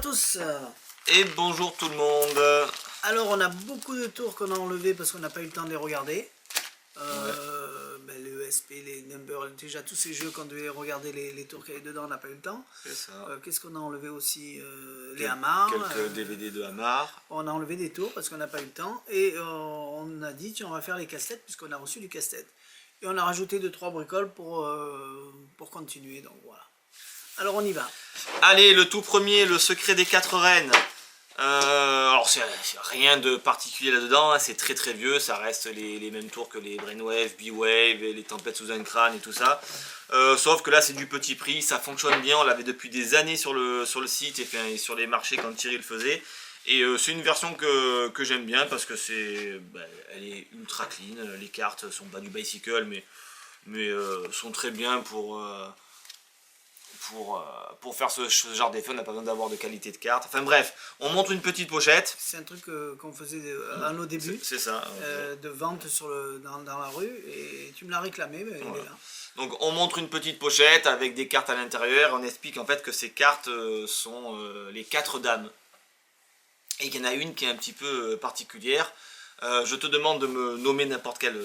tous. Et bonjour tout le monde. Alors on a beaucoup de tours qu'on a enlevés parce qu'on n'a pas eu le temps de les regarder. Le ESP, les Numbers, déjà tous ces jeux qu'on devait regarder les tours qu'il y avait dedans, on n'a pas eu le temps. C'est ça. Qu'est-ce qu'on a enlevé aussi? Les Hamar. Quelques DVD de Hamar. On a enlevé des tours parce qu'on n'a pas eu le temps. Et on a dit tiens on va faire les casse-têtes puisqu'on a reçu du casse-tête. Et on a rajouté 2-3 bricoles pour continuer. Donc voilà. Alors on y va. Allez, le tout premier, le secret des 4 reines. Alors c'est rien de particulier là-dedans, hein, c'est très très vieux, ça reste les mêmes tours que les Brainwave, B-Wave, les Tempêtes sous un crâne et tout ça. Sauf que là c'est du petit prix, ça fonctionne bien, on l'avait depuis des années sur le site et sur les marchés quand Thierry le faisait. Et c'est une version que j'aime bien parce que elle est ultra clean, les cartes sont pas du bicycle mais sont très bien pour faire ce genre d'effet. On n'a pas besoin d'avoir de qualité de carte. Enfin bref, on montre une petite pochette. C'est un truc qu'on faisait à nos débuts. C'est ça. De vente dans la rue. Et tu me l'as réclamé, mais voilà. Il est là. Donc on montre une petite pochette avec des cartes à l'intérieur. On explique en fait que ces cartes sont les 4 dames. Et qu'il y en a une qui est un petit peu particulière. Je te demande de me nommer n'importe quelle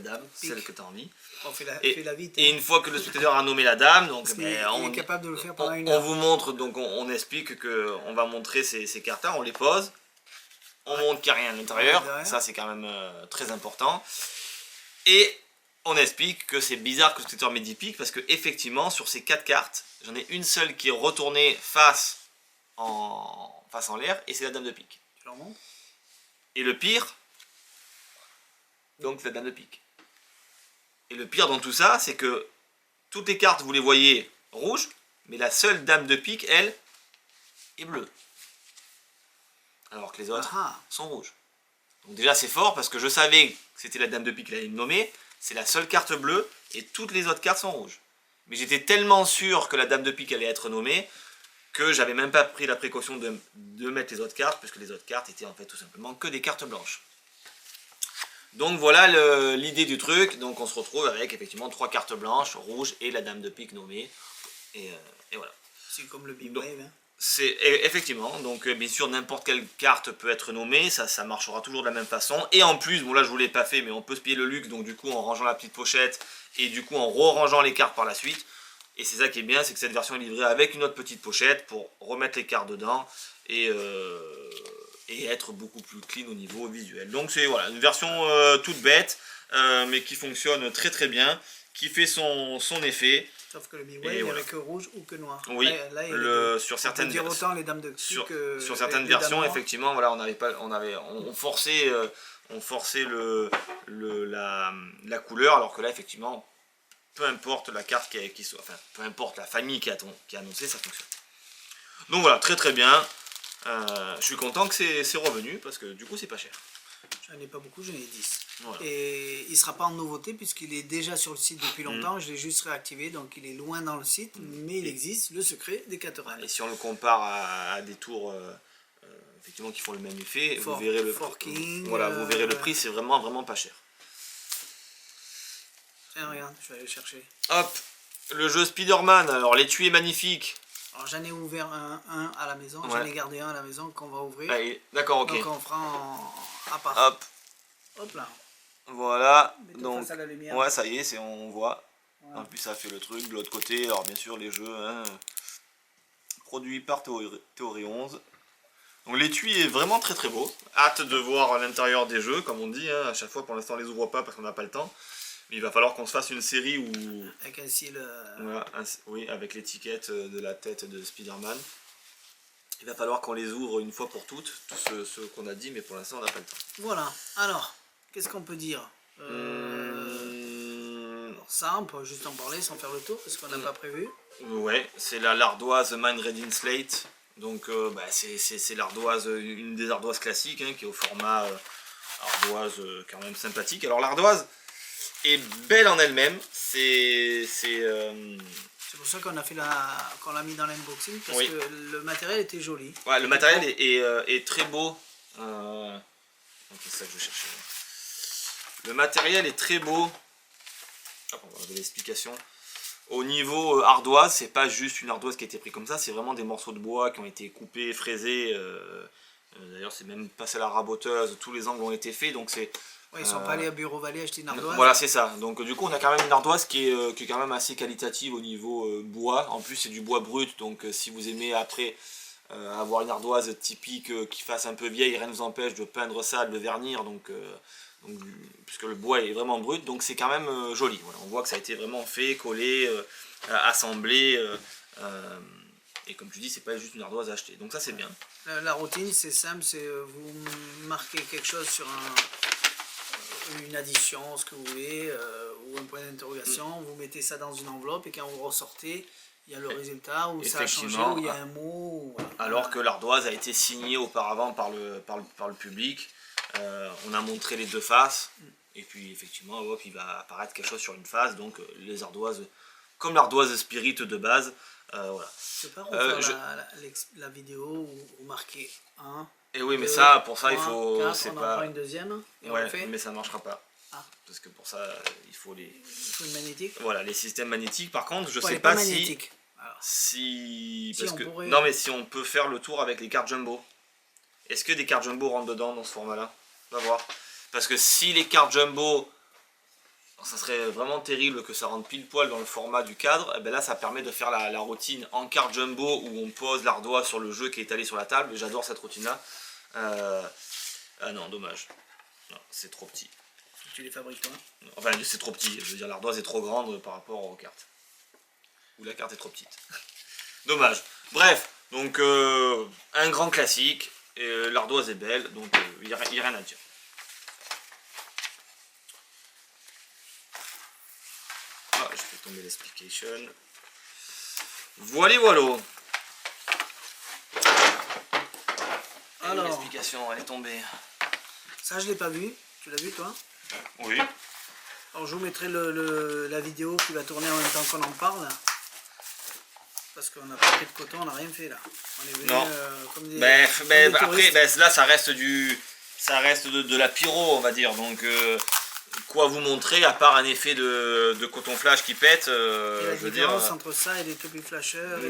dame, celle que tu as envie. On fait la vite. Et une fois que le spectateur a nommé la dame, donc on est capable de le faire pendant une heure. heure. On vous montre, donc on explique qu'on va montrer ces cartes-là, on les pose. On montre qu'il n'y a rien à l'intérieur, ça c'est quand même très important. Et on explique que c'est bizarre que le spectateur m'ait dit pique, parce que effectivement sur ces 4 cartes, j'en ai une seule qui est retournée face en l'air, et c'est la dame de pique. Tu leur montres ? Et le pire, donc c'est la dame de pique. Et le pire dans tout ça, c'est que toutes les cartes, vous les voyez rouges, mais la seule dame de pique, elle, est bleue. Alors que les autres sont rouges. Donc déjà c'est fort parce que je savais que c'était la dame de pique qui allait me nommer, c'est la seule carte bleue et toutes les autres cartes sont rouges. Mais j'étais tellement sûr que la dame de pique allait être nommée que j'avais même pas pris la précaution de mettre les autres cartes, puisque les autres cartes étaient en fait tout simplement que des cartes blanches. Donc voilà l'idée du truc, donc on se retrouve avec effectivement 3 cartes blanches, rouges et la dame de pique nommée, et voilà. C'est comme le B-Wave. Hein. C'est effectivement, donc bien sûr n'importe quelle carte peut être nommée, ça marchera toujours de la même façon, et en plus, bon là je vous l'ai pas fait, mais on peut se payer le luxe, donc du coup en rangeant la petite pochette, et du coup en re-rangeant les cartes par la suite. Et c'est ça qui est bien, c'est que cette version est livrée avec une autre petite pochette pour remettre les cartes dedans et être beaucoup plus clean au niveau visuel. Donc c'est voilà, une version toute bête, mais qui fonctionne très très bien, qui fait son effet. Sauf que le B-Wave, il n'y avait que rouge ou que noir. Oui, sur certaines versions. Autant les dames de sur certaines versions, effectivement, voilà, on forçait la couleur, alors que là, effectivement, peu importe la carte qui soit, enfin, peu importe la famille qui a annoncé, ça fonctionne. Donc voilà, très très bien. Je suis content que c'est revenu parce que du coup c'est pas cher. J'en ai pas beaucoup, j'en ai 10. Voilà. Et il ne sera pas en nouveauté puisqu'il est déjà sur le site depuis longtemps. Je l'ai juste réactivé, donc il est loin dans le site, mais il existe, le secret des 4 reines. Et si on le compare à des tours effectivement qui font le même effet, vous verrez le prix. Voilà, vous verrez le prix, c'est vraiment pas cher. Tiens, regarde, je vais aller le chercher. Hop, le jeu Spider-Man, alors l'étui est magnifique. Alors j'en ai ouvert un à la maison, j'en ai gardé un à la maison qu'on va ouvrir. D'accord, ok. Donc on fera à part. Hop. Hop là. Voilà, donc ça lumière. Ouais, ça y est, on voit. Voilà. En plus ça fait le truc de l'autre côté, alors bien sûr les jeux, hein, produits par Théorie 11. Donc l'étui est vraiment très très beau. Hâte de voir l'intérieur des jeux, comme on dit, hein. À chaque fois pour l'instant on les ouvre pas parce qu'on n'a pas le temps. Mais il va falloir qu'on se fasse une série où... Avec un style... Voilà, oui, avec l'étiquette de la tête de Spider-Man. Il va falloir qu'on les ouvre une fois pour toutes, tous ceux qu'on a dit, mais pour l'instant on n'a pas le temps. Voilà, alors, qu'est-ce qu'on peut dire alors ça, on peut juste en parler sans faire le tour, parce qu'on n'a pas prévu. Ouais, c'est l'ardoise Mind Reading Slate. Donc c'est l'ardoise, une des ardoises classiques, hein, qui est au format ardoise quand même sympathique. Alors l'ardoise est belle en elle-même, c'est pour ça qu'on l'a mis dans l'unboxing, parce que le matériel était joli. Ouais, le matériel est très beau. C'est ça que je cherchais. Le matériel est très beau. Hop, on va regarder l'explication. Au niveau ardoise, c'est pas juste une ardoise qui a été prise comme ça, c'est vraiment des morceaux de bois qui ont été coupés, fraisés. D'ailleurs, c'est même passé à la raboteuse, tous les angles ont été faits, donc c'est... Ouais, ils sont pas allés à Bureau Vallée acheter une ardoise. Voilà, c'est ça. Donc du coup, on a quand même une ardoise qui est quand même assez qualitative au niveau bois. En plus, c'est du bois brut, donc si vous aimez après avoir une ardoise typique qui fasse un peu vieille, rien ne vous empêche de peindre ça, de le vernir, puisque le bois est vraiment brut, donc c'est quand même joli. Voilà, on voit que ça a été vraiment fait, collé, assemblé, et comme tu dis, c'est pas juste une ardoise achetée. Donc ça, c'est bien. La routine, c'est simple, c'est vous marquez quelque chose sur une addition, ce que vous voulez, ou un point d'interrogation, vous mettez ça dans une enveloppe et quand vous ressortez, il y a le résultat, ou ça a changé, ou il y a un mot. Voilà. Alors que l'ardoise a été signée auparavant par le public, on a montré les deux faces, et puis effectivement, hop, il va apparaître quelque chose sur une face, donc les ardoises, comme l'ardoise spirit de base, voilà. Je peux pas refaire la vidéo où marquer 1. Et oui, mais ça, pour ça, 3, il faut... 4, c'est on en pas... prend une deuxième, et ouais, on le fait. mais ça marchera pas. Ah. Parce que pour ça, il faut les... Il faut une magnétique. Voilà, les systèmes magnétiques. Par contre, je Ouais, sais pas magnétique. si... Si Parce on que... pourrait... Non, mais si on peut faire le tour avec les cartes jumbo. Est-ce que des cartes jumbo rentrent dedans dans ce format-là? On va voir. Parce que si les cartes jumbo... ça serait vraiment terrible que ça rentre pile poil dans le format du cadre, et ben là ça permet de faire la routine en carte jumbo où on pose l'ardoise sur le jeu qui est étalé sur la table. J'adore cette routine là. Ah non, dommage. Non, c'est trop petit. Tu les fabriques toi? Enfin, c'est trop petit. Je veux dire, l'ardoise est trop grande par rapport aux cartes. Ou la carte est trop petite. Dommage. Bref, donc un grand classique. L'ardoise est belle, donc il n'y a rien à dire. Ah, je fais tomber l'explication. Voilà, voilà. Alors, l'explication, elle est tombée. ça je l'ai pas vu. Tu l'as vu toi? Oui. Alors je vous mettrai la vidéo qui va tourner en même temps qu'on en parle. Parce qu'on n'a pas pris de coton, on n'a rien fait là. On est venu comme des... après, là ça reste de la pyro, on va dire. Donc quoi vous montrer à part un effet de coton flash qui pète, et la je veux différence dire. entre ça et les Topi Flashers et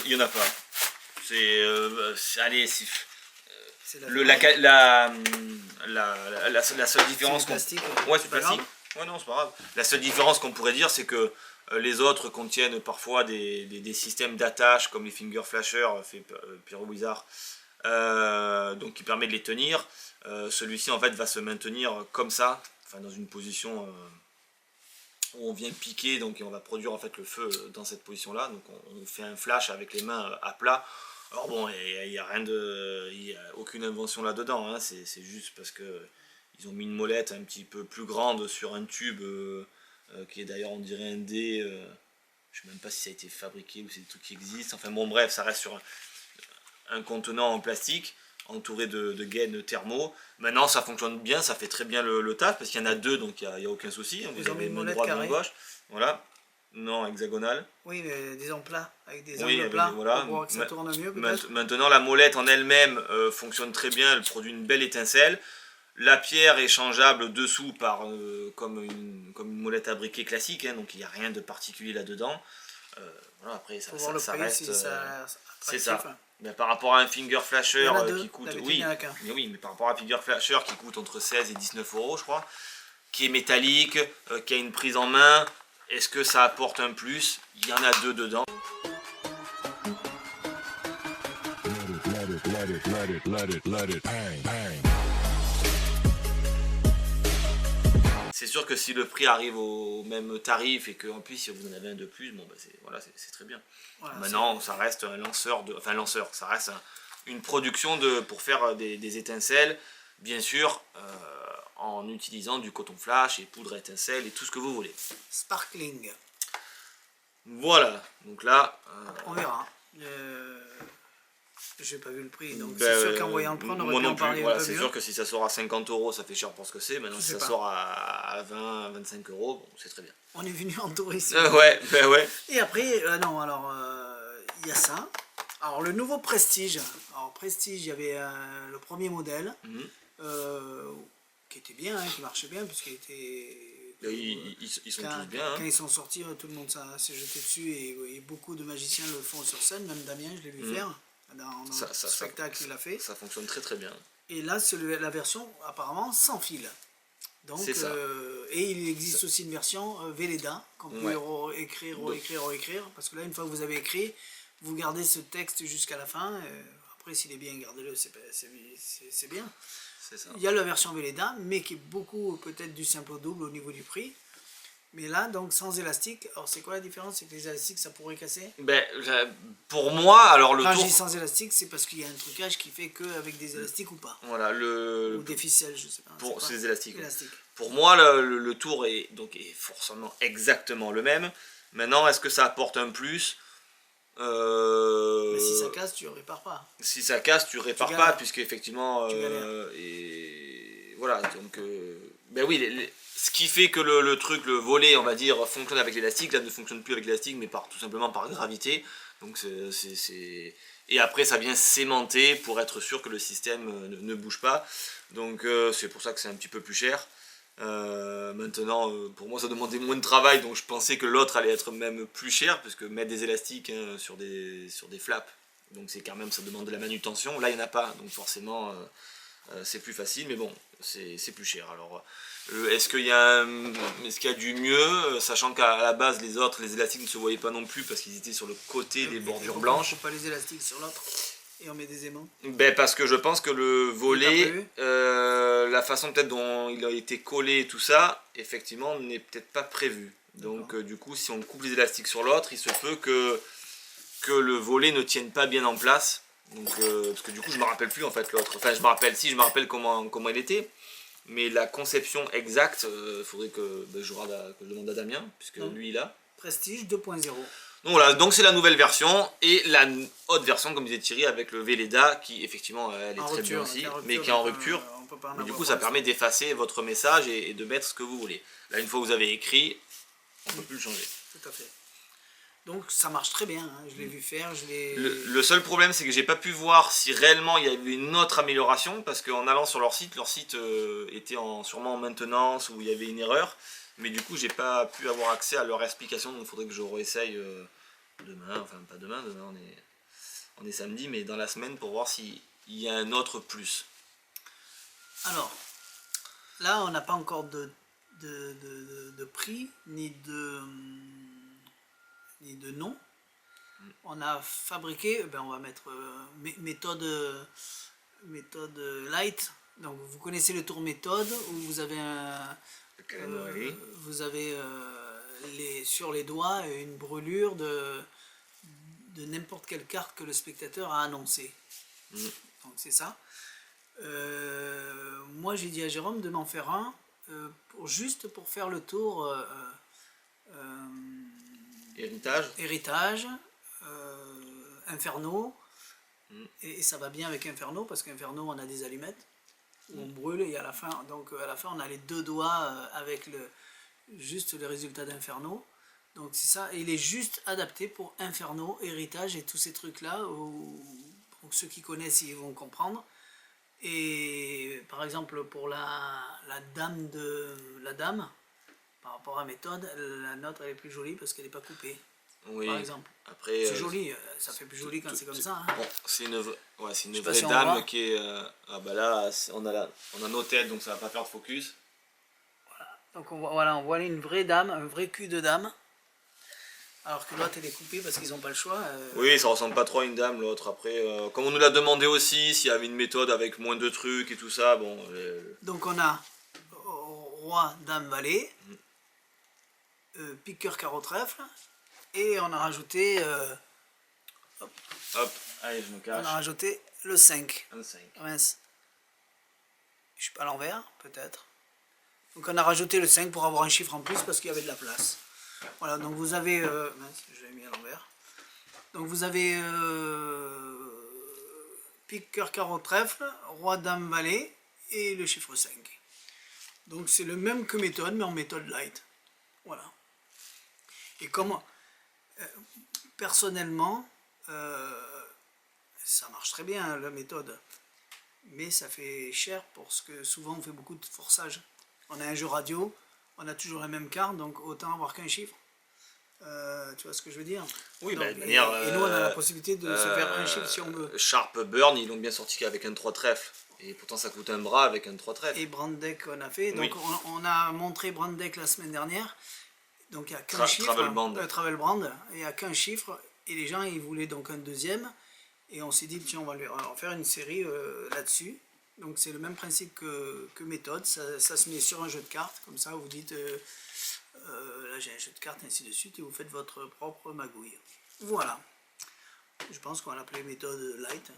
Il y en a pas. Allez, c'est la seule différence qu'on... plastique. Ouais, c'est plastique. Ouais, non, c'est pas grave. La seule différence qu'on pourrait dire, c'est que les autres contiennent parfois des systèmes d'attache, comme les finger flashers, fait Pyro Wizard, donc qui permet de les tenir. Celui-ci, en fait, va se maintenir comme ça, enfin, dans une position où on vient piquer, donc et on va produire en fait le feu dans cette position-là. Donc on fait un flash avec les mains à plat. Alors bon, il n'y a rien de, il y a aucune invention là-dedans, hein. C'est juste parce que ils ont mis une molette un petit peu plus grande sur un tube qui est d'ailleurs on dirait un dé. Je ne sais même pas si ça a été fabriqué ou c'est des trucs qui existent. Enfin bon bref, ça reste sur un contenant en plastique entouré de gaines thermo. Maintenant ça fonctionne bien, ça fait très bien le taf parce qu'il y en a deux, donc il n'y a aucun souci. Vous avez main droite, main gauche. Voilà. Non, hexagonale. Oui, mais disons plat, avec des Oui, angles plats, voilà. pour voir que ça tourne mieux peut-être. Maintenant, la molette en elle-même fonctionne très bien, elle produit une belle étincelle. La pierre est changeable dessous comme une molette à briquet classique, hein, donc il n'y a rien de particulier là-dedans. Voilà, après, ça reste... c'est ça. Mais par rapport à un finger flasher qui coûte... Oui, mais par rapport à un finger flasher qui coûte entre 16 et 19 euros, je crois, qui est métallique, qui a une prise en main... Est-ce que ça apporte un plus? Il y en a deux dedans. C'est sûr que si le prix arrive au même tarif et qu'en plus si vous en avez un de plus, bon, c'est très bien. Voilà, maintenant, ça reste un lanceur ça reste une production pour faire des étincelles, bien sûr. En utilisant du coton flash et poudre à étincelle et tout ce que vous voulez. Sparkling. Voilà, donc là... on verra. J'ai pas vu le prix, donc c'est sûr qu'en voyant le prix, on aurait pu en parler un peu mieux. C'est sûr que si ça sort à 50 euros, ça fait cher pour ce que c'est. Maintenant, si ça sort à 20, 25 euros, bon, c'est très bien. On est venu en tourisme. Ouais. Et après, il y a ça. Alors, le nouveau Prestige. Alors, Prestige, il y avait le premier modèle. Qui était bien, qui marchait bien, puisqu'il était Ils sont tous bien. Quand ils sont sortis, tout le monde s'est jeté dessus et beaucoup de magiciens le font sur scène, même Damien, je l'ai vu faire dans le spectacle qu'il a fait. Ça fonctionne très très bien. Et là, c'est la version apparemment sans fil. Donc, et il existe aussi une version Velleda qu'on peut écrire, réécrire, parce que là, une fois que vous avez écrit, vous gardez ce texte jusqu'à la fin. Après, s'il est bien, gardez-le, c'est bien. Ça. Il y a la version Velleda, mais qui est beaucoup peut-être du simple au double au niveau du prix. Mais là, donc sans élastique, alors c'est quoi la différence? C'est que les élastiques, ça pourrait casser? Pour moi, alors le Quand tour... je dis sans élastique, c'est parce qu'il y a un trucage qui fait qu'avec des élastiques ou pas. Voilà, ou des ficelles, je sais pas. C'est des élastiques. Élastique. Pour moi, le tour est forcément exactement le même. Maintenant, est-ce que ça apporte un plus? Mais si ça casse, tu répares pas. Si ça casse, tu répares pas, puisque effectivement... et voilà, donc... ben oui, ce qui fait que le volet, on va dire, fonctionne avec l'élastique, là ne fonctionne plus avec l'élastique, mais tout simplement par gravité. Donc Et après, ça vient sémenter pour être sûr que le système ne bouge pas. Donc c'est pour ça que c'est un petit peu plus cher. Maintenant, pour moi, ça demandait moins de travail, donc je pensais que l'autre allait être même plus cher, parce que mettre des élastiques sur des flaps, donc c'est quand même, ça demande de la manutention. Là, il n'y en a pas, donc forcément, c'est plus facile, mais bon, c'est plus cher. Alors, est-ce qu'il y a du mieux, sachant qu'à la base, les élastiques ne se voyaient pas non plus, parce qu'ils étaient sur le côté des bordures blanches. On ne pas les élastiques sur l'autre et on met des aimants. Parce que je pense que le volet, la façon peut-être dont il a été collé et tout ça, effectivement, n'est peut-être pas prévu. Donc du coup, si on coupe les élastiques sur l'autre, il se peut que le volet ne tienne pas bien en place. Donc, parce que du coup, je me rappelle plus en fait l'autre. Enfin, je me rappelle comment il était. Mais la conception exacte, il faudrait que je demande à Damien, puisque lui il a. Prestige 2.0. Donc voilà, donc c'est la nouvelle version, et la haute version, comme disait Thierry, avec le Velleda, qui effectivement elle est très bien aussi, mais qui est en rupture. Mais du coup, ça permet d'effacer votre message et de mettre ce que vous voulez. Là, une fois que vous avez écrit, on ne peut plus le changer. Tout à fait. Donc ça marche très bien, hein. Je l'ai vu faire, le seul problème, c'est que j'ai pas pu voir si réellement il y avait une autre amélioration, parce qu'en allant sur leur site était sûrement en maintenance, ou il y avait une erreur. Mais du coup, j'ai pas pu avoir accès à leur explication, donc il faudrait que je réessaye demain, enfin pas demain, on est samedi, mais dans la semaine pour voir s'il y a un autre plus. Alors, là, on n'a pas encore de prix, ni de nom. On a fabriqué, on va mettre méthode light. Donc, vous connaissez le tour méthode, où vous avez sur les doigts une brûlure de n'importe quelle carte que le spectateur a annoncé. Donc c'est ça. Moi j'ai dit à Jérôme de m'en faire un juste pour faire le tour héritage, Inferno, et ça va bien avec Inferno, parce qu'Inferno on a des allumettes où on brûle, et à la fin on a les deux doigts avec juste le résultat d'Inferno. Donc c'est ça, et il est juste adapté pour Inferno, héritage et tous ces trucs là, donc ceux qui connaissent ils vont comprendre. Et par exemple pour la dame, par rapport à méthode, la nôtre elle est plus jolie parce qu'elle n'est pas coupée. Oui. Par exemple. Après, c'est joli, ça fait plus joli quand c'est comme ça. Hein. Bon, c'est une vraie dame qui est. Là, on a nos têtes, donc ça va pas faire de focus. Voilà. Donc on voit une vraie dame, un vrai cul de dame. Alors que l'autre elle est coupée parce qu'ils n'ont pas le choix. Oui, ça ressemble pas trop à une dame l'autre. Après, comme on nous l'a demandé aussi, s'il y avait une méthode avec moins de trucs et tout ça, bon. Donc on a roi, dame, valet, piqueur, carreau, trèfle, et on a rajouté. Hop, allez, je me cache. On a rajouté le 5. Un 5. Mince. Je suis pas à l'envers, peut-être. Donc on a rajouté le 5 pour avoir un chiffre en plus parce qu'il y avait de la place. Voilà, donc vous avez... mince, je l'ai mis à l'envers. Donc vous avez pique, cœur, carreau, trèfle, roi, dame, valet et le chiffre 5. Donc c'est le même que méthode, mais en méthode light. Voilà. Et comme personnellement, ça marche très bien la méthode, mais ça fait cher parce que souvent on fait beaucoup de forçage. On a un jeu radio, on a toujours la même carte, donc autant avoir qu'un chiffre. Tu vois ce que je veux dire? Oui, Donc, bah, de manière, et nous, on a la possibilité de se faire un chiffre si on veut. Sharp Burn, ils l'ont bien sorti qu'avec un 3 trèfles. Et pourtant, ça coûte un bras avec un 3 trèfles. Et Brand Deck, on a fait. Oui. Donc, on a montré Brand Deck la semaine dernière. Donc, il n'y a qu'un chiffre. Travel Band. Travel Brand. Il n'y a qu'un chiffre. Et les gens, ils voulaient donc un deuxième. Et on s'est dit, tiens, on va faire une série là-dessus. Donc, c'est le même principe que méthode. Ça se met sur un jeu de cartes. Comme ça, vous dites, là, j'ai un jeu de cartes, ainsi de suite. Et vous faites votre propre magouille. Voilà. Je pense qu'on va l'appeler méthode light.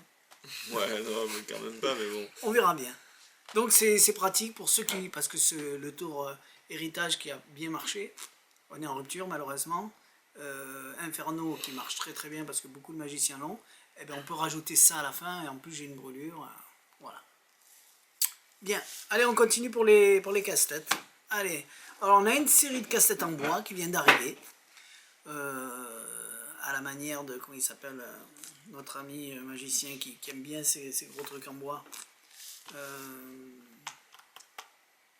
Ouais, non, mais quand même pas, mais bon. On verra bien. Donc c'est pratique pour ceux qui... Parce que le tour héritage qui a bien marché, on est en rupture malheureusement. Inferno qui marche très très bien parce que beaucoup de magiciens l'ont. Eh bien, on peut rajouter ça à la fin et en plus j'ai une brûlure. Voilà. Bien. Allez, on continue pour les casse-têtes. Allez. Alors on a une série de casse-têtes en bois qui vient d'arriver. À la manière de... Comment il s'appelle notre ami magicien qui aime bien ces gros trucs en bois.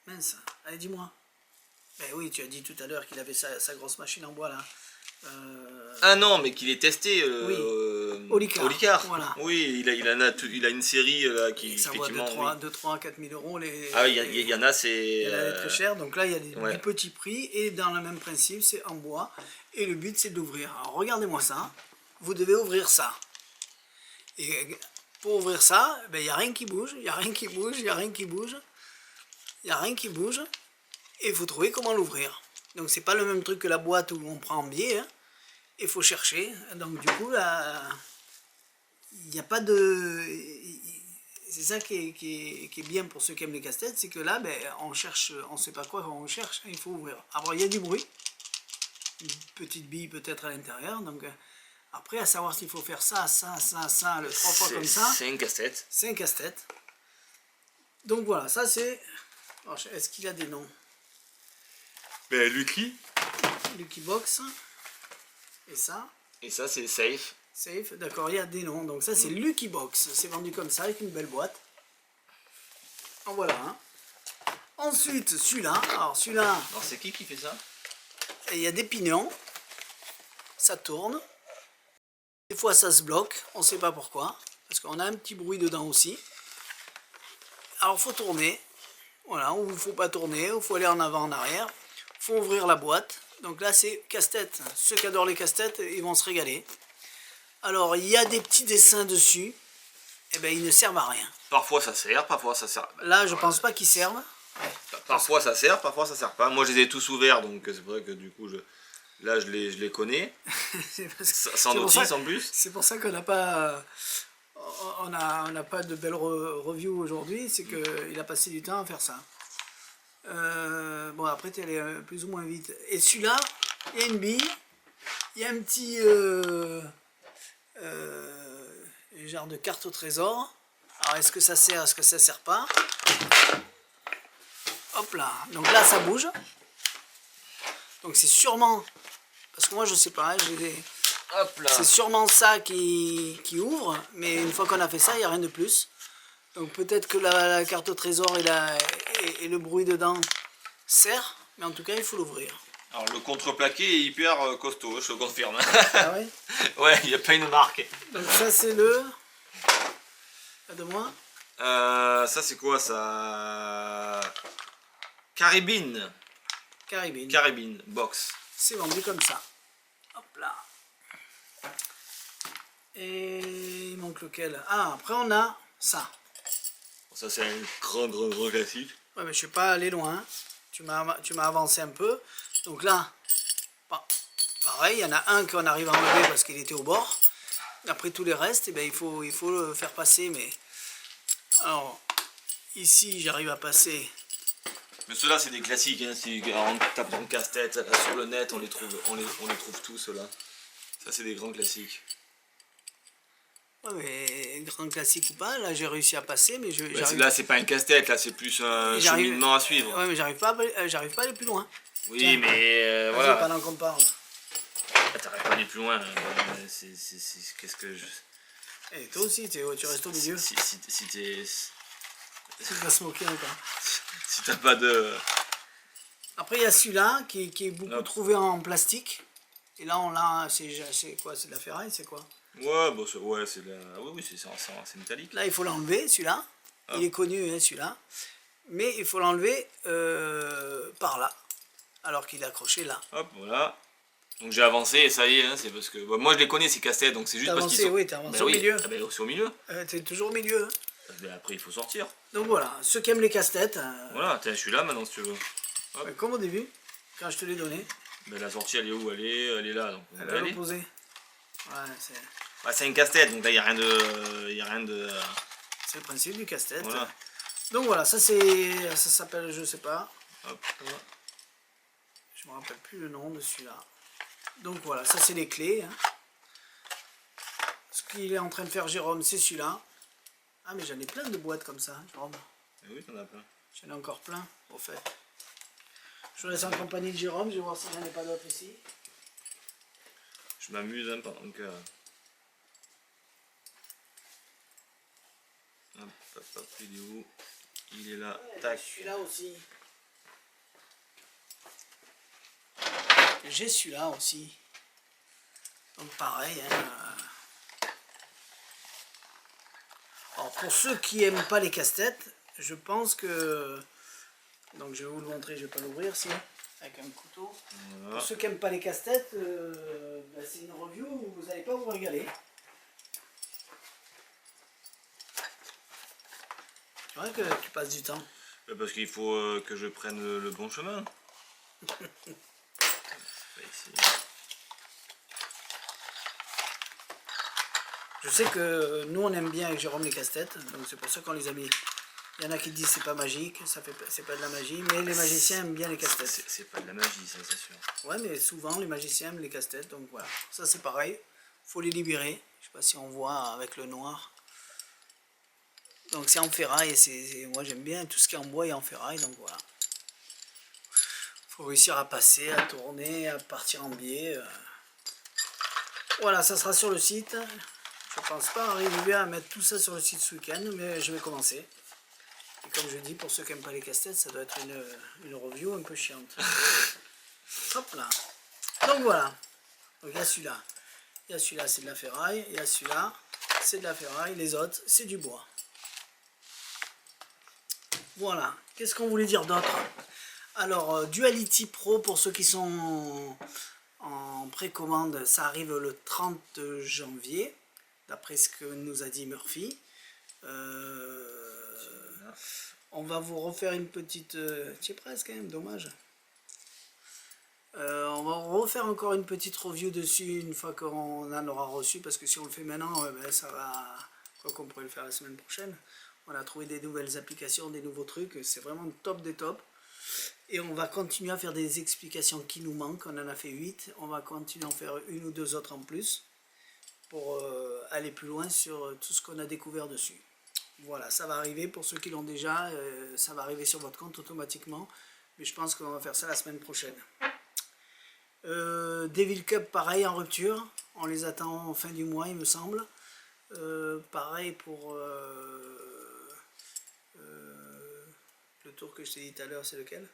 Mince, allez dis-moi. Ben oui, tu as dit tout à l'heure qu'il avait sa grosse machine en bois là. Ah non, mais qu'il est testé. Oui. Olicard, voilà. Oui, il a une série là qui ça vaut effectivement. 2, 3, 4 000 euros. Ah oui, il y en a, c'est. Elle est très chère, donc là il y a ouais. du petit prix et dans le même principe, c'est en bois. Et le but c'est d'ouvrir. Alors regardez-moi ça. Vous devez ouvrir ça. Et pour ouvrir ça, ben, il n'y a rien qui bouge, il n'y a rien qui bouge, il n'y a rien qui bouge. Il n'y a rien qui bouge. Et il faut trouver comment l'ouvrir. Donc c'est pas le même truc que la boîte où on prend en biais. Hein. Il faut chercher. Donc du coup, là, il n'y a pas de... C'est ça qui est bien pour ceux qui aiment les casse-têtes, c'est que là, ben, on cherche, on ne sait pas quoi on cherche, il faut ouvrir. Alors il y a du bruit. Une petite bille peut-être à l'intérieur. Donc après, à savoir s'il faut faire ça, le 3 fois comme ça. C'est un casse-tête. C'est un casse-tête. Donc voilà, ça c'est... Est-ce qu'il a des noms? Ben, Lucky. Lucky Box. Et ça? Et ça, c'est Safe. Safe, d'accord, il y a des noms. Donc ça c'est Lucky Box. C'est vendu comme ça, avec une belle boîte. En voilà un. Ensuite, celui-là. Alors celui-là... Alors c'est qui fait ça? Il y a des pignons. Ça tourne. Des fois ça se bloque, on ne sait pas pourquoi, parce qu'on a un petit bruit dedans aussi. Alors il faut tourner, voilà, ou il ne faut pas tourner, ou il faut aller en avant, en arrière. Il faut ouvrir la boîte. Donc là c'est casse-tête. Ceux qui adorent les casse-têtes, ils vont se régaler. Alors il y a des petits dessins dessus, et ben ils ne servent à rien. Parfois ça sert, parfois ça sert. Là je pense pas qu'ils servent. Parfois ça sert, parfois ça sert pas. Moi je les ai tous ouverts, donc c'est vrai que du coup là je les connais. Sans notice en plus. C'est pour ça qu'on n'a pas... On n'a pas de belle review aujourd'hui, c'est qu'il a passé du temps à faire ça. Bon, après, tu es allé plus ou moins vite. Et celui-là, il y a une bille, il y a un petit genre de carte au trésor. Alors, est-ce que ça sert, est-ce que ça sert pas? Hop là, donc là, ça bouge. Donc, c'est sûrement... Parce que moi, je sais pas, hein, c'est sûrement ça qui ouvre, mais une fois qu'on a fait ça, il n'y a rien de plus. Donc peut-être que la carte au trésor et le bruit dedans sert, mais en tout cas, il faut l'ouvrir. Alors le contreplaqué est hyper costaud, je te confirme. Ah ouais? Ouais, il n'y a pas une marque. Donc ça, c'est le... Pas de moi. Ça, c'est quoi ça? Caribbean. Caribbean box. C'est vendu comme ça. Hop là. Et il manque lequel? Ah, après on a ça. Ça c'est un grand classique. Ouais, mais je ne suis pas allé loin. Tu m'as avancé un peu. Donc là, pareil, il y en a un qu'on arrive à enlever parce qu'il était au bord. Après tous les restes, eh bien, il faut le faire passer. Mais alors, ici, j'arrive à passer. Mais ceux-là, c'est des classiques. Hein. Si on tape dans le casse-tête sur le net, on les trouve tous, ceux-là. Ça, c'est des grands classiques. Ouais, mais grand classique ou pas, là j'ai réussi à passer, mais là c'est pas un casse-tête, là c'est plus un cheminement à suivre. Ouais, mais j'arrive pas à aller plus loin. Oui, tiens, mais voilà. Pendant qu'on parle. Ah, t'arrives pas à aller plus loin. Qu'est-ce que je... Et toi aussi, tu restes au milieu. Si t'es... Tu vas se moquer encore. Si t'as pas de... Après, il y a celui-là qui est beaucoup Hop. trouvé en plastique. Et là, on l'a. C'est quoi? C'est de la ferraille? C'est quoi? Ouais, bon, ouais, c'est la... oui, oui, c'est métallique. Là, il faut l'enlever, celui-là. Hop. Il est connu, hein, celui-là. Mais il faut l'enlever par là. Alors qu'il est accroché là. Hop, voilà. Donc j'ai avancé et ça y est, hein, c'est parce que bon, moi je les connais ces casse-têtes, donc c'est juste T'as parce qu'ils avancé, sont. oui, t'as avancé Ben au oui, milieu. ah ben, c'est au milieu. T'es toujours au milieu. Hein. Ben après il faut sortir. Donc voilà, ceux qui aiment les casse-têtes, Voilà, tiens, je suis là maintenant si tu veux. comme au début, quand je te l'ai donné, Ben la sortie elle est où? Elle est là, donc on elle peut est à aller. l'opposé. Ouais, Bah, c'est une casse-tête, donc là il n'y a rien de. Il y a rien de. c'est le principe du casse-tête. Voilà. Donc voilà, ça s'appelle, je sais pas. Hop. Je me rappelle plus le nom de celui-là. Donc voilà, ça c'est les clés. Hein. Ce qu'il est en train de faire Jérôme, c'est celui-là. Ah mais j'en ai plein de boîtes comme ça, Jérôme. Eh oui, t'en as plein. J'en ai encore plein, au fait. Je vous laisse en compagnie de Jérôme, je vais voir si j'en ai pas d'autres ici. Je m'amuse un peu, donc. Hop, hop, hop, il est où? Il est là, tac. Celui-là aussi. J'ai celui-là aussi. Donc pareil. Hein. Alors pour ceux qui n'aiment pas les casse-têtes, je pense que... Donc je vais vous le montrer, je vais pas l'ouvrir si avec un couteau. Voilà. Pour ceux qui n'aiment pas les casse-têtes, c'est une review où vous n'allez pas vous régaler. C'est vrai que tu passes du temps. Parce qu'il faut que je prenne le bon chemin. Ici. Je sais que nous on aime bien avec Jérôme les casse-têtes, donc c'est pour ça qu'on les a mis. Il y en a qui disent c'est pas magique, c'est pas de la magie, mais les magiciens aiment bien les casse-têtes. C'est pas de la magie, ça c'est sûr. Ouais, mais souvent les magiciens aiment les casse-têtes, donc voilà. Ça c'est pareil, faut les libérer. Je sais pas si on voit avec le noir. Donc c'est en ferraille, moi j'aime bien tout ce qui est en bois et en ferraille, donc voilà. Faut réussir à passer, à tourner, à partir en biais. Voilà, ça sera sur le site. Je pense pas arriver à mettre tout ça sur le site ce week-end, mais je vais commencer. Et comme je dis, pour ceux qui n'aiment pas les casse-têtes, ça doit être une review un peu chiante. Hop là. Donc voilà. Donc il y a celui-là. Il y a celui-là, c'est de la ferraille. Il y a celui-là, c'est de la ferraille. Les autres, c'est du bois. Voilà. Qu'est-ce qu'on voulait dire d'autre? Alors, Duality Pro, pour ceux qui sont en précommande, ça arrive le 30 janvier, d'après ce que nous a dit Murphy. On va vous refaire une petite... c'est presque quand même, dommage. On va refaire encore une petite review dessus une fois qu'on en aura reçu, parce que si on le fait maintenant, ben, ça va... Quoi qu'on pourrait le faire la semaine prochaine. On a trouvé des nouvelles applications, des nouveaux trucs, c'est vraiment top des tops. Et on va continuer à faire des explications qui nous manquent, on en a fait 8, on va continuer à en faire une ou deux autres en plus, pour aller plus loin sur tout ce qu'on a découvert dessus. Voilà, ça va arriver pour ceux qui l'ont déjà, ça va arriver sur votre compte automatiquement, mais je pense qu'on va faire ça la semaine prochaine. Devil Cup, pareil, en rupture, on les attend en fin du mois il me semble. Pareil pour le tour que je t'ai dit tout à l'heure, c'est lequel?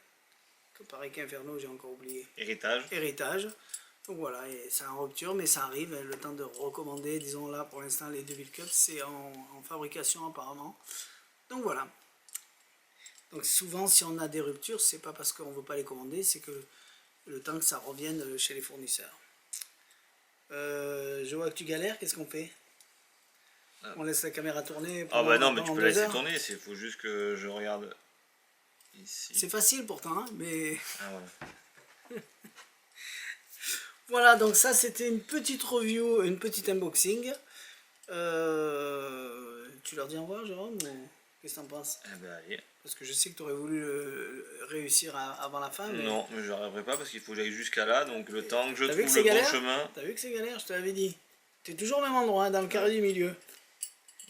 Pareil qu'Inferno, j'ai encore oublié. Héritage. Donc voilà, et c'est en rupture, mais ça arrive, le temps de recommander, disons là pour l'instant les Devil Cup, c'est en fabrication apparemment. Donc voilà. Donc souvent si on a des ruptures, c'est pas parce qu'on veut pas les commander, c'est que le temps que ça revienne chez les fournisseurs. Je vois que tu galères, qu'est-ce qu'on fait? On laisse la caméra tourner? Ah bah non, mais tu peux la laisser tourner, il faut juste que je regarde ici. C'est facile pourtant, hein, mais... Ah ouais. Voilà, donc ça c'était une petite review, une petite unboxing. Tu leur dis au revoir, Jérôme, ou qu'est-ce que t'en penses? Eh ben allez. Parce que je sais que tu aurais voulu réussir avant la fin. Mais... Non, mais je n'arriverai pas parce qu'il faut que j'aille jusqu'à là, donc le temps que je trouve le bon chemin. T'as vu que c'est galère, je te l'avais dit. T'es toujours au même endroit, hein, dans le carré du milieu.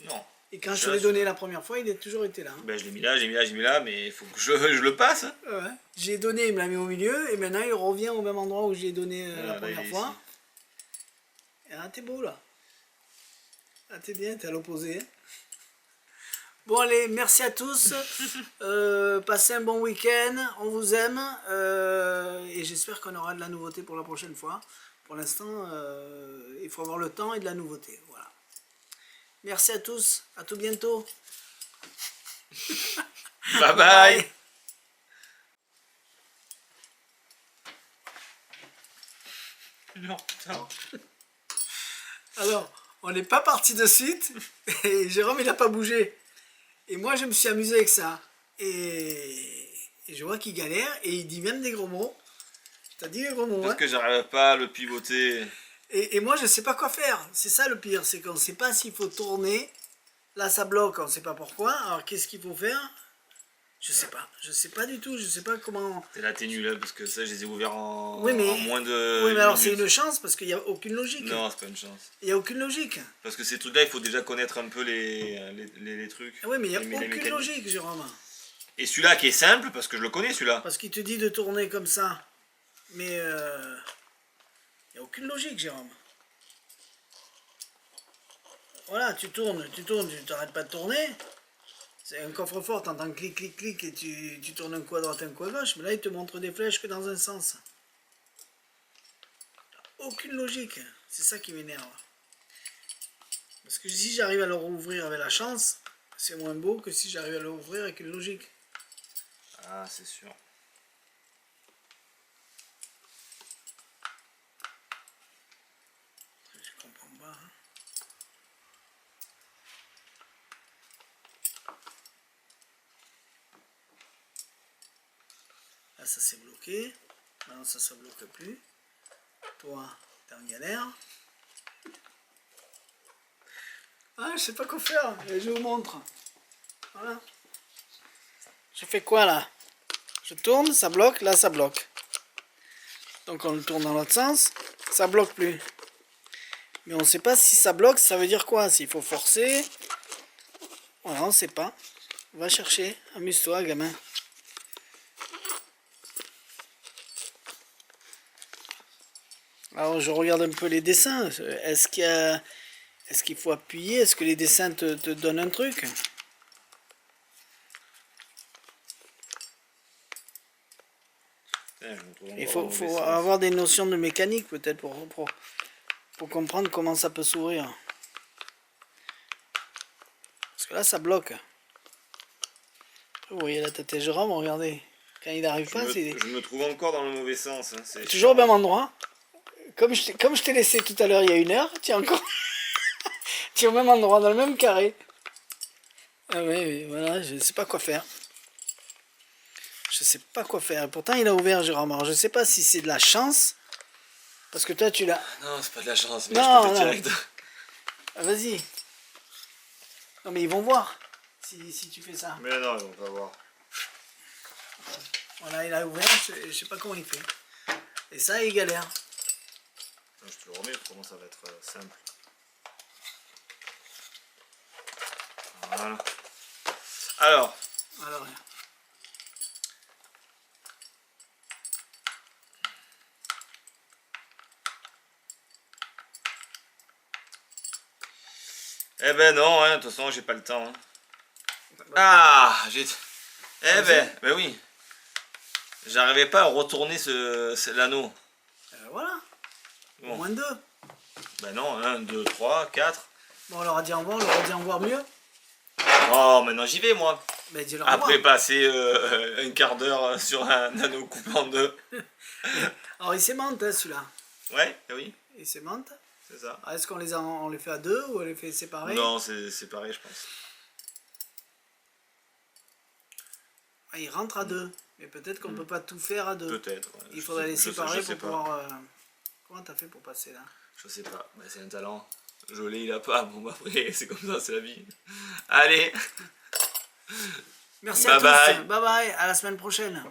Non. Et quand je te l'ai donné la première fois, il a toujours été là. Hein. Ben je l'ai mis là, j'ai mis là, mais il faut que je le passe. Ouais. J'ai donné, il me l'a mis au milieu, et maintenant il revient au même endroit où je l'ai donné la première fois. Et là, t'es beau là. Là, t'es bien, t'es à l'opposé. Hein. Bon allez, merci à tous. Passez un bon week-end. On vous aime. Et j'espère qu'on aura de la nouveauté pour la prochaine fois. Pour l'instant, il faut avoir le temps et de la nouveauté. Voilà. Merci à tous. À tout bientôt. Bye bye. Non, putain. Alors, on n'est pas parti de suite. Et Jérôme, il n'a pas bougé. Et moi, je me suis amusé avec ça. Et je vois qu'il galère. Et il dit même des gros mots. T'as dit les gros mots, Parce hein? que j'arrive pas à le pivoter. Et moi, je sais pas quoi faire. C'est ça le pire. C'est qu'on ne sait pas s'il faut tourner. Là, ça bloque. On ne sait pas pourquoi. Alors, qu'est-ce qu'il faut faire? Je sais pas. Je sais pas du tout. Je sais pas comment... T'es là, t'es nul, hein, parce que ça, je les ai ouverts en, Oui, mais... en moins de. Oui, mais alors minute. c'est une chance parce qu'il n'y a aucune logique. Non, c'est pas une chance. Il n'y a aucune logique. Parce que ces trucs-là, il faut déjà connaître un peu les trucs. Oui, mais il n'y a les aucune mécaniques. logique, Jérôme. Et celui-là qui est simple, parce que je le connais celui-là. Parce qu'il te dit de tourner comme ça. Mais il n'y a aucune logique, Jérôme. Voilà, tu tournes, tu t'arrêtes pas de tourner. C'est un coffre-fort, t'entends clic, clic, clic, et tu tournes un coup à droite, un coup à gauche. Mais là, il te montre des flèches que dans un sens. Aucune logique. C'est ça qui m'énerve. Parce que si j'arrive à le rouvrir avec la chance, c'est moins beau que si j'arrive à le rouvrir avec une logique. Ah, c'est sûr. Je comprends pas. Hein. Là, ça s'est bloqué. Maintenant, ça ne se bloque plus. Toi, t'es en galère. Ah, je sais pas quoi faire. Je vous montre. Voilà. Je fais quoi là? Je tourne, ça bloque. Là, ça bloque. Donc, on le tourne dans l'autre sens. Ça bloque plus. Mais on ne sait pas si ça bloque, ça veut dire quoi? S'il faut forcer. Voilà, on ne sait pas. Va chercher. Amuse-toi, gamin. Alors je regarde un peu les dessins. Est-ce qu'il faut appuyer? Est-ce que les dessins te donnent un truc? Il faut avoir des notions de mécanique peut-être pour comprendre comment ça peut s'ouvrir. Parce que là ça bloque. Vous voyez la tête de Jérôme, regardez. Quand il n'arrive pas, c'est... Je me trouve encore dans le mauvais sens. Hein. Toujours au même endroit. Comme je t'ai laissé tout à l'heure il y a 1 heure, tu es encore... tu es au même endroit, dans le même carré. Ah oui, voilà, je ne sais pas quoi faire. Je sais pas quoi faire. Et pourtant il a ouvert, Jérôme. Alors je sais pas si c'est de la chance. Parce que toi tu l'as... Non, c'est pas de la chance, mais Non, je peux te non. direct. Ah, vas-y. Non mais ils vont voir si tu fais ça. Mais non, ils vont pas voir. Voilà, il a ouvert, je sais pas comment il fait. Et ça, il galère. Je te le remets, comment ça va être simple. Voilà. Alors. Eh ben non, hein, de toute façon, j'ai pas le temps. Hein. Ah, j'ai... Eh ben oui. J'arrivais pas à retourner l'anneau. Voilà. Bon. Au moins 2. Ben non, 1, 2, 3, 4. Bon, on leur a dit au revoir, on leur a dit au revoir mieux. Oh, maintenant j'y vais, moi. Ben, dis leur Après revoir. passer un quart d'heure sur un anneau coupé en 2. Alors, il s'aimante, hein, celui-là. Ouais, oui, Il s'aimante. c'est ça. Est-ce qu'on on les fait à 2 ou on les fait séparés? Non, c'est séparé, je pense. Ah, il rentre à 2. Mais peut-être qu'on peut pas tout faire à 2. Peut-être. Ouais. Il faudrait les séparer sais pour pas. pouvoir... Comment t'as fait pour passer là? Je sais pas. Bah, c'est un talent. Je l'ai, il a pas. Bon, bah après, c'est comme ça, c'est la vie. Allez. Merci Bye à tous. bye. Bye bye. À la semaine prochaine.